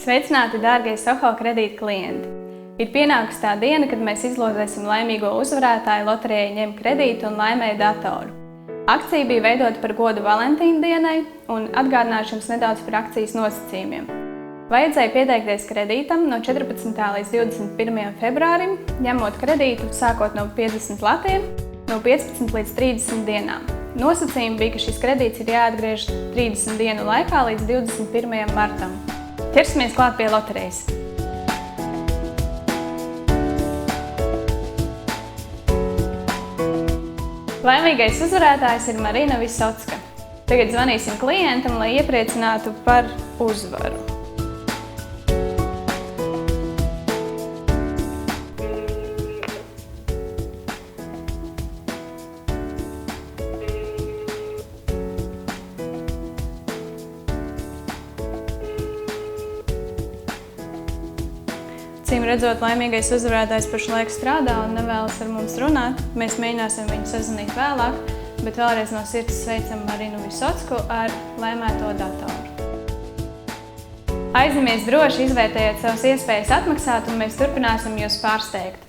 Sveicināti, dārgie Soho kredīta klienti! Ir pienākusi tā diena, kad mēs izlozēsim laimīgo uzvarētāju loterijai ņem kredītu un laimēju datoru. Akcija bija veidota par godu Valentīna dienai, un atgādināšu jums nedaudz par akcijas nosacījumiem. Vajadzēja pieteikties kredītam no 14. līdz 21. februārim, ņemot kredītu sākot no 50 latiem, no 15 līdz 30 dienām. Nosacījumi bija, ka šis kredīts ir jāatgriež 30 dienu laikā līdz 21. martam. Ķersimies klāt pie loterijas! Laimīgais uzvarētājs ir Marina Visocka. Tagad zvanīsim klientam, lai iepriecinātu par uzvaru. Cīm redzot, laimīgais uzvarētājs pašlaik strādā un nevēlas ar mums runāt. Mēs mēģināsim viņu sazvanīt vēlāk, bet vēlreiz no sirds sveicam Marinu Visocku ar laimēto datoru. Aizamies droši, izvērtējot savas iespējas atmaksāt, un mēs turpināsim jūs pārsteigt.